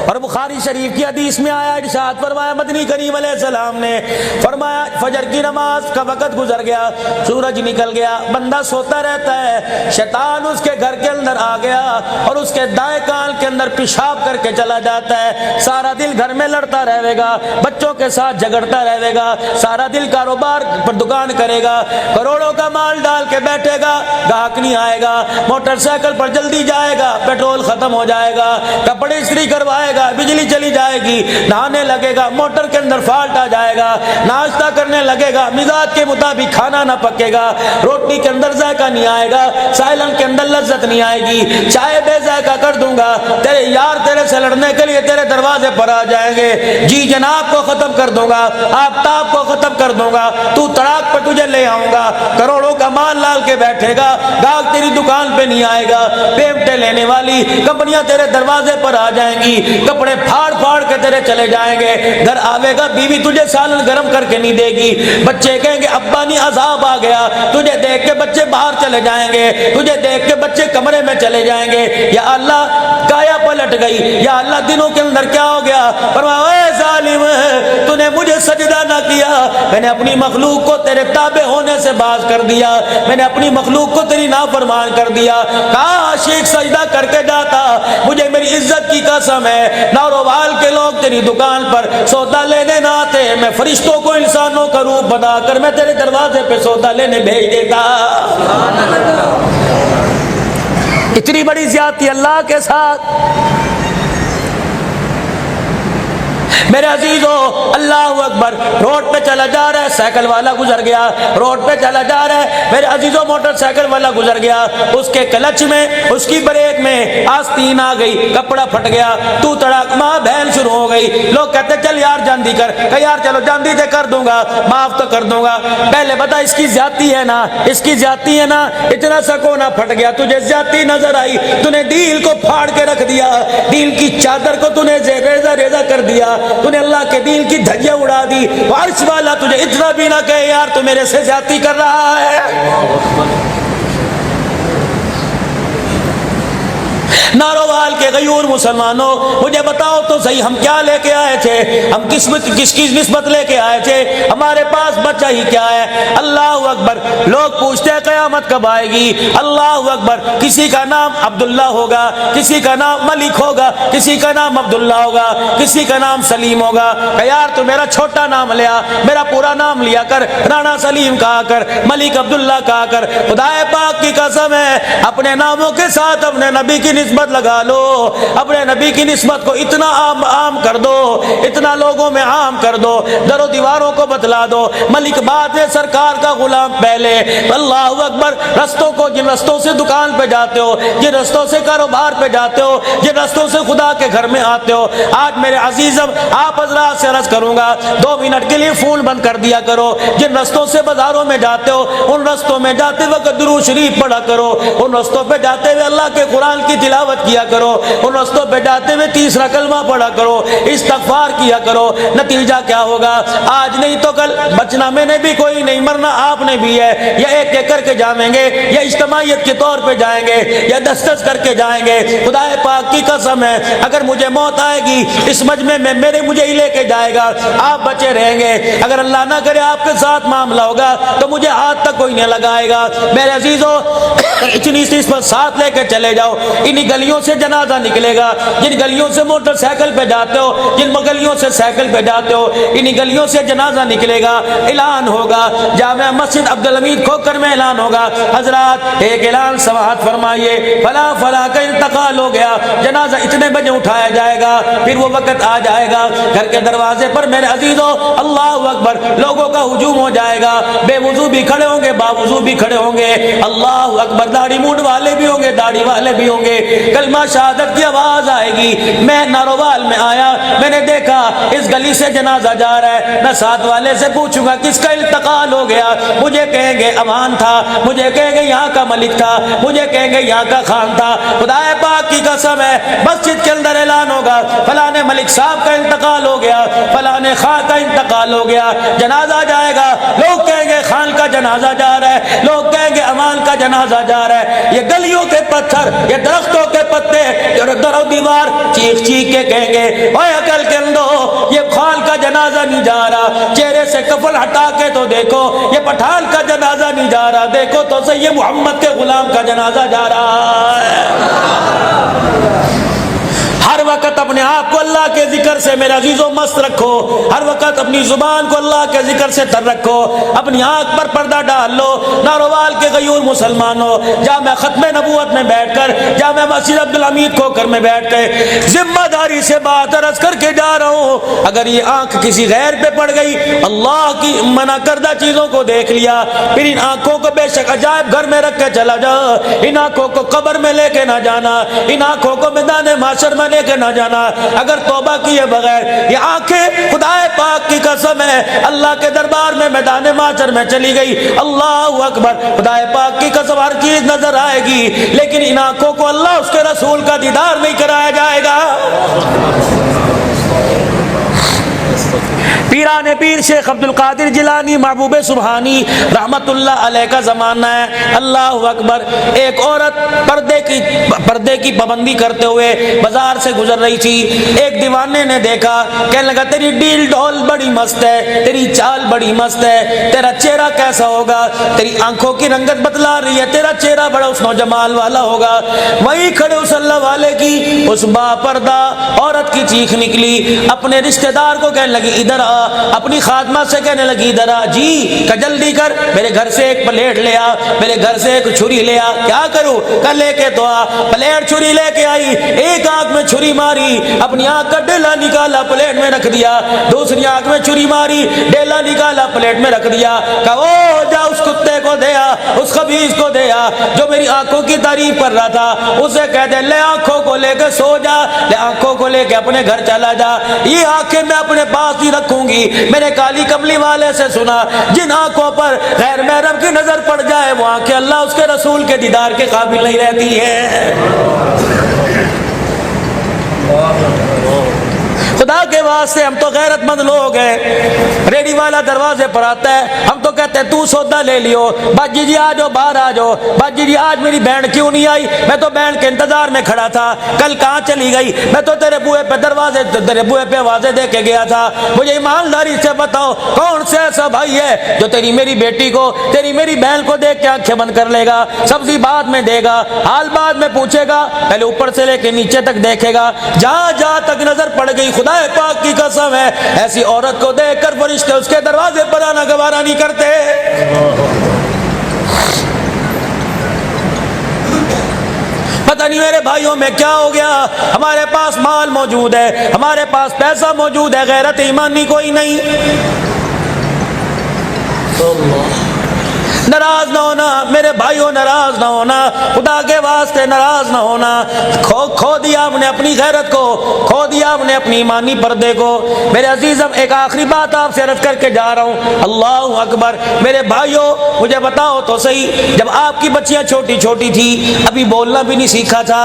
اور بخاری شریف کی حدیث میں آیا، ارشاد فرمایا مدنی کریم علیہ السلام نے فرمایا فجر کی نماز کا وقت گزر گیا، سورج نکل گیا، بندہ سوتا رہتا ہے، شیطان اس کے گھر کے اندر آ گیا اور اس کے دائیں کان کے اندر پیشاب کر کے چلا جاتا ہے، سارا دل گھر میں لڑتا رہے گا، بچوں کے ساتھ جھگڑتا رہے گا، سارا دل کاروبار پر دکان کرے گا، کروڑوں کا مال ڈال کے بیٹھے گا، گاہک نہیں آئے گا، موٹر سائیکل پر جلدی جائے گا، پیٹرول ختم ہو جائے گا، کپڑے استری کروائے گا، بجلی چلی جائے گی، نہانے لگے گا، موٹر کے اندر فالٹ آ جائے گا، ناشتہ کرنے لگے گا، مزاج کے مطابق کھانا نہ پکے گا، روٹی کے اندر ذائقہ نہیں آئے گا، سائلن کے اندر لذت نہیں آئے گی، چائے بے ذائقہ کر دوں گا، تیرے یار تیرے سے لڑنے کے لیے تیرے دروازے پر آ جائیں گے، جی جناب کو ختم کر دوں گا، آفتاب کو ختم کر دوں گا، تو تڑاک پر تجھے لے آؤں گا، کروڑوں کا مال لال کے بیٹھے گا، گاہک تیری دکان پہ نہیں آئے گا، پیمٹے لینے والی کمپنیاں تیرے دروازے پر آ جائیں گی، کپڑے پھاڑ پھاڑ کے تیرے چلے جائیں گے، گھر آوے گا بیوی تجھے سالن گرم کر کے نہیں دے گی، بچے کہیں گے ابا نہیں عذاب آ گیا، تجھے دیکھ کے بچے باہر چلے جائیں گے، تجھے دیکھ کے بچے کمرے میں چلے جائیں گے، یا اللہ کایا پلٹ گئی، یا اللہ دنوں کے اندر کیا ہو گیا، فرمایا اے ظالم تو نے مجھے سجدہ نہ کیا، میں نے اپنی مخلوق کو تیرے تابع ہونے سے باز کر دیا، میں نے اپنی مخلوق کو تیری نافرمان کر دیا، کاش ایک سجدہ کر کے جاتا، مجھے میری عزت کی قسم ہے نارووال کے لوگ تیری دکان پر سودا لینے نہ آتے، میں فرشتوں کو انسانوں کا روپ بنا کر میں تیرے دروازے پہ سودا لینے بھیج دیتا۔ اتنی بڑی زیادتی اللہ کے ساتھ۔ میرے عزیزو اللہ اکبر، روڈ پہ چلا جا رہا ہے، سائیکل والا گزر گیا، روڈ پہ چلا جا رہا ہے، میرے عزیزو موٹر سائیکل والا گزر گیا، اس کے کلچ میں اس کی بریک میں آستین آ گئی، کپڑا پھٹ گیا، تو تڑاک ماں بہن شروع ہو گئی، لوگ کہتے چل یار جاندی کر، کہ یار چلو جاندی دے کر دوں گا، معاف تو کر دوں گا، پہلے بتا اس کی زیادتی ہے نا، اس کی زیادتی ہے نا، اتنا سکونہ پھٹ گیا، تجھے زیادتی نظر آئی، تو نے دل کو پھاڑ کے رکھ دیا، دل کی چادر کو تو نے ریزہ ریزہ کر دیا، تو نے اللہ کے دین کی دھجیاں اڑا دی، عرش والا تجھے اتنا بھی نہ کہے یار تو میرے سے زیادتی کر رہا ہے۔ نارووال کے غیور مسلمانوں مجھے بتاؤ تو صحیح ہم کیا لے کے آئے تھے، ہم کس کی نسبت لے کے آئے تھے، ہمارے پاس بچہ ہی کیا ہے؟ اللہ اکبر، لوگ پوچھتے ہیں قیامت کب آئے گی، اللہ اکبر، کسی کا نام عبداللہ ہوگا، کسی کا نام ملک ہوگا، کسی کا نام عبداللہ ہوگا، کسی کا نام سلیم ہوگا، کہ یار تو میرا چھوٹا نام لیا، میرا پورا نام لیا کر، رانا سلیم کہا کر، ملک عبداللہ کہا کر، خدا پاک کی قسم ہے اپنے ناموں کے ساتھ اپنے نبی کی نسبت لگا لو، اپنے نبی کی نسبت کو اتنا عام کر دو، اتنا لوگوں میں عام کر دو، در و دیواروں کو بتلا دو، ملک بعد میں سرکار کا غلام پہلے، اللہ اکبر، رستوں کو جن رستوں سے دکان پہ جاتے ہو، جن رستوں سے کاروبار پہ جاتے ہو، جن رستوں سے خدا کے گھر میں آتے ہو، آج میرے عزیزم آپ حضرات سے عرض کروں گا 2 منٹ کے لیے فون بند کر دیا کرو، جن رستوں سے بازاروں میں جاتے ہو ان رستوں میں جاتے وقت درود شریف پڑھا کرو، ان رستوں پہ جاتے ہوئے اللہ کے قرآن کی تلاوت کیا کرو، ان رستوں پہ جاتے ہوئے تیسرا کلمہ پڑھا کرو، استغفار کیا کرو، نتیجہ کیا ہوگا؟ آج نہیں تو کل بچنا میں نے بھی کوئی نہیں، مرنا آپ نے بھی ہے، یا ایک ایک کر کے جائیں گے، یا اجتماعیت کے طور پہ جائیں گے، یا دس کر کے جائیں گے، خدا پاک کی قسم ہے اگر مجھے موت آئے گی اس مجمع میں مجھے ہی لے کے جائے گا، آپ بچے رہیں گے، اگر اللہ نہ کرے آپ کے ساتھ معاملہ ہوگا تو مجھے ہاتھ تک کوئی نہیں لگائے گا۔ میرے عزیزو اتنی چیز پر ساتھ لے کے چلے جاؤ، انہی گلیوں سے جنازہ نکلے گا، جن گلیوں سے موٹر سائیکل پہ جاتے ہو، جن گلیوں سے سائیکل پہ جاتے ہو، انہی گلیوں سے جنازہ نکلے گا، اعلان ہوگا، جامع مسجد عبدالحمید کھوکر میں اعلان ہوگا، حضرات ایک اعلان سماعت فرمائیے، فلاں فلاں کا انتقال ہو گیا، جنازہ اتنے بجے اٹھایا جائے گا، پھر وہ وقت آ جائے گا، گھر کے دروازے پر میرے عزیزو اللہ اکبر لوگوں کا ہجوم ہو جائے گا، بے وضو بھی کھڑے ہوں گے، باوضو بھی کھڑے ہوں گے، اللہ اکبر، داڑھی مونڈ والے بھی ہوں گے، داڑھی والے بھی ہوں گے، کلمہ شہادت کی آواز آئے گی۔ میں نارووال میں آیا، میں نے دیکھا اس گلی سے جنازہ جا رہا ہے، میں ساتھ والے سے پوچھوں گا کس کا انتقال ہو گیا، مجھے کہیں گے امان تھا، مجھے کہیں گے یہاں کا ملک تھا، مجھے کہیں گے یہاں کا خان تھا، خدا پاک کی قسم ہے مسجد کے اندر اعلان ہوگا فلاں ملک صاحب کا انتقال ہو گیا، فلاں خان کا انتقال ہو گیا، جنازہ جائے گا، لوگ کہیں گے خان کا جنازہ جا رہا ہے، لوگ کہیں گے امان کا جنازہ جا رہا ہے، یہ گلیوں کے پتھر، یہ درخت درختوں کے پتے در و دیوار چیخ چیخ کے کہیں گے اوے عقل کے اندو یہ خال کا جنازہ نہیں جا رہا، چہرے سے کفن ہٹا کے تو دیکھو یہ پٹھان کا جنازہ نہیں جا رہا، دیکھو تو صحیح محمد کے غلام کا جنازہ جا رہا ہے۔ ہر وقت اپنے آپ کو اللہ کے ذکر سے میرے عزیزوں مست رکھو، ہر وقت اپنی زبان کو اللہ کے ذکر سے تر رکھو، اپنی آنکھ پر پردہ ڈال لو۔ ناروال کے غیور مسلمانوں، جامع ختم نبوت میں بیٹھ کر، جامع مسجد عبدالحمید کھوکھر میں بیٹھ کے ذمہ داری سے بات عرض کر کے جا رہا ہوں، اگر یہ آنکھ کسی غیر پہ پڑ گئی، اللہ کی منع کردہ چیزوں کو دیکھ لیا، پھر ان آنکھوں کو بے شک عجائب گھر میں رکھ کے چلا جا، ان آنکھوں کو قبر میں لے کے نہ جانا، ان آنکھوں کو میدان محشر میں لے کے نہ جانا، اگر توبہ کیے بغیر یہ آنکھیں خدا پاک کی قسم ہے اللہ کے دربار میں میدان محشر میں چلی گئی، اللہ اکبر، خدا پاک کی قسم ہر چیز نظر آئے گی، لیکن ان آنکھوں کو اللہ اس کے رسول کا دیدار نہیں کرایا جائے گا۔ پیران پیر شیخ عبد القادر جیلانی محبوب سبحانی رحمت اللہ علیہ کا زمانہ ہے، اللہ اکبر۔ ایک عورت پردے کی پابندی کرتے ہوئے بازار سے گزر رہی تھی، ایک دیوانے نے دیکھا، کہنے لگا تیری ڈیل ڈھول بڑی مست ہے، تیری چال بڑی مست ہے، تیرا چہرہ کیسا ہوگا، تیری آنکھوں کی رنگت بتلا رہی ہے، تیرا چہرہ بڑا حسن و جمال والا ہوگا۔ وہی کھڑے اس اللہ والے کی اس با پردہ عورت کی چیخ نکلی، اپنے رشتہ دار کو کہنے لگی ادھر آ، اپنی خادمہ سے کہنے لگی ادھر آ، جی کہ جلدی کر، میرے گھر سے ایک پلیٹ لے آ، میرے گھر سے ایک چھری لے آ۔ کیا کروں؟ کہ لے کے تو آ۔ پلیٹ چھری لے کے آئی، ایک آنکھ میں چھری ماری، اپنی آنکھ کا ڈیلا نکالا پلیٹ میں رکھ دیا، دوسری آنکھ میں چھری ماری، ڈیلا نکالا پلیٹ میں رکھ دیا، کہا او جا اس کتے کو دے آ، اس خبیث کو دے آ جو میری آنکھوں کی تعریف کر رہا تھا، اسے کہہ دے لے آنکھوں کو لے کے سو جا، لے آنکھوں کو لے کے اپنے گھر چلا جا، یہ آنکھیں میں اپنے پاس ہی رکھوں گی۔ میں نے کالی کملی والے سے سنا جن آنکھوں پر غیر محرم کی نظر پڑ جائے وہ آنکھیں اللہ اس کے رسول کے دیدار کے قابل نہیں رہتی ہے۔ خدا کے واسطے ہم تو غیرت مند لوگ ہیں، ریڈی والا دروازے پر آتا ہے، ہم تو کہتے ہیں تو سودا لے لیو، باجی جی آ جاؤ باہر آ جاؤ، باجی جی آج میری بہن کیوں نہیں آئی، میں تو بہن کے انتظار میں کھڑا تھا، کل کہاں چلی گئی، میں تو تیرے بوئے پہ واضح دے کے گیا تھا، مجھے ایمانداری سے بتاؤ کون سے ایسا بھائی ہے جو تیری میری بیٹی کو، تیری میری بہن کو دیکھ کے آنکھیں بند کر لے گا، سبزی بعد میں دے گا، حال بعد میں پوچھے گا، پہلے اوپر سے لے کے نیچے تک دیکھے گا، جہاں جہاں تک نظر پڑ گئی خدا پاک کی قسم ہے ایسی عورت کو دیکھ کر فرشتے اس کے دروازے پر آنا گوارا نہیں کرتے۔ پتہ نہیں میرے بھائیوں میں کیا ہو گیا، ہمارے پاس مال موجود ہے، ہمارے پاس پیسہ موجود ہے، غیرت ایمانی کوئی نہیں۔ ناراض نہ ہونا میرے بھائیوں، ناراض نہ ہونا، خدا کے واسطے ناراض نہ ہونا۔ کھو دیا ہم نے اپنی غیرت کو، کھو دیا ہم نے اپنی ایمانی پردے کو۔ میرے عزیزم ایک آخری بات آپ سے عرض کر کے جا رہا ہوں، اللہ اکبر۔ میرے بھائیوں مجھے بتاؤ تو صحیح، جب آپ کی بچیاں چھوٹی چھوٹی تھی، ابھی بولنا بھی نہیں سیکھا تھا،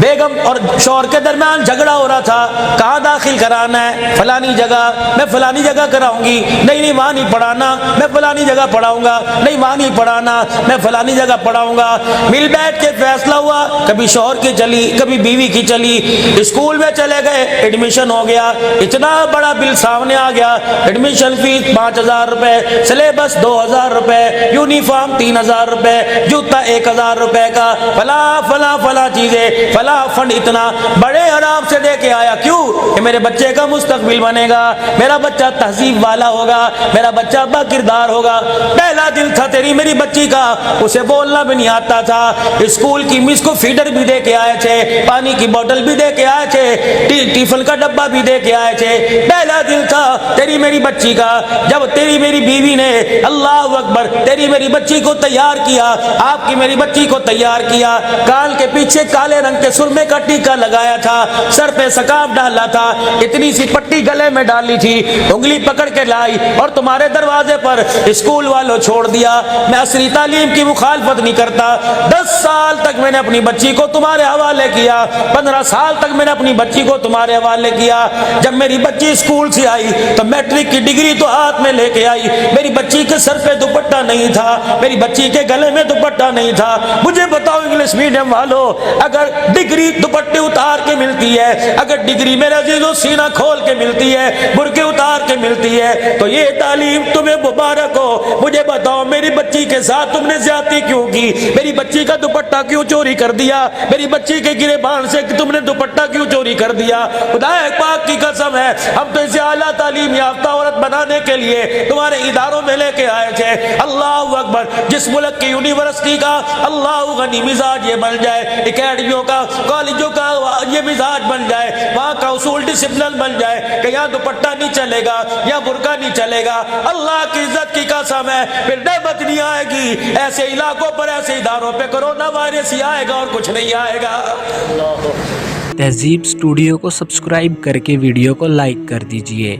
بیگم اور شوہر کے درمیان جھگڑا ہو رہا تھا، کہاں داخل کرانا ہے، فلانی جگہ، میں فلانی جگہ کراؤں گی، نہیں وہاں نہیں پڑھانا، میں فلانی جگہ پڑھاؤں گا، نہیں وہاں نہیں پڑھانا، میں فلانی جگہ پڑھاؤں گا۔ مل بیٹھ کے فیصلہ ہوا، کبھی شوہر کی چلی، کبھی بیوی کی چلی، اسکول میں چلے گئے، ایڈمیشن ہو گیا، اتنا بڑا بل سامنے آ گیا، ایڈمیشن فیس 5000 روپے، سلیبس 2000 روپے، یونیفارم 3000 روپے، جوتا 1000 روپے کا، فلاں فلاں فلاں چیزیں، فلاں فنڈ اتنا بڑے آرام سے دے کے آیا۔ کیوں؟ کہ میرے بچے کا مستقبل بنے گا، میرا بچہ تہذیب والا ہوگا، میرا بچہ با کردار ہوگا۔ پہلا دن تھا تیری میری بچی کا، اسے بولنا بھی نہیں آتا تھا، اسکول کی مس کو فیڈر بھی دے کے آئے تھے، پانی کی بوتل بھی دے کے آئے تھے، ٹیفن کا ڈبہ بھی دے کے آئے تھے۔ پہلا دن تھا تیری میری بچی کا، جب تیری میری بیوی نے اللہ اکبر تیری میری بچی کو تیار کیا، آپ کی میری بچی کو تیار کیا، کان کے پیچھے کالے رنگ کے سرمے کا ٹیکا لگایا تھا، سر پہ سکاف ڈالا تھا، اتنی سی پٹی گلے میں ڈالی تھی، انگلی پکڑ کے لائی اور تمہارے دروازے پر اسکول والوں چھوڑ دیا. میں عصری تعلیم کی مخالفت نہیں کرتا. 10 سال تک میں نے اپنی بچی کو تمہارے حوالے کیا, 15 سال تک میں نے اپنی بچی کو تمہارے حوالے کیا. جب میری بچی اسکول سے آئی تو میٹرک کی ڈگری تو ہاتھ میں لے کے آئی. میری بچی کے سر پہ دوپٹہ نہیں تھا, میری بچی کے گلے میں دوپٹہ نہیں تھا. مجھے بتاؤ انگلش میڈیم والوں, اگر ڈگری دوپٹے اتار کے ملتی ہے, اگر ڈگری میرے عزیزوں سینہ کھول کے ملتی ہے, برقع اتار کے ملتی ہے, تو یہ تعلیم تمہیں مبارک ہو. مجھے بتاؤ میری بچی کے ساتھ تم نے زیادتی کیوں کی؟ میری بچی کا دوپٹہ کیوں چوری کر دیا؟ میری بچی کے گریبان سے تم نے دوپٹہ کیوں چوری کر دیا؟ خدا پاک کی قسم ہے, ہم تو اسے اعلیٰ تعلیم یافتہ عورت بنانے کے لیے تمہارے اداروں میں لے کے آئے تھے. اللہ اکبر, جس ملک کی یونیورسٹی کا اللہ غنی مزاج یہ بن جائے, اکیڈمیوں کا کالجوں کا یہ مزاج بن جائے, وہاں کا اصول ڈسپلن بن جائے کہ یہاں دوپٹہ نہیں چلے گا, یا برقع نہیں چلے گا, اللہ کی عزت کی قسم ہے پھر نعمت نہیں آئے گی. ایسے علاقوں پر, ایسے اداروں پہ کرونا وائرس ہی آئے گا اور کچھ نہیں آئے گا. تہذیب اسٹوڈیو کو سبسکرائب کر کے ویڈیو کو لائک کر دیجئے.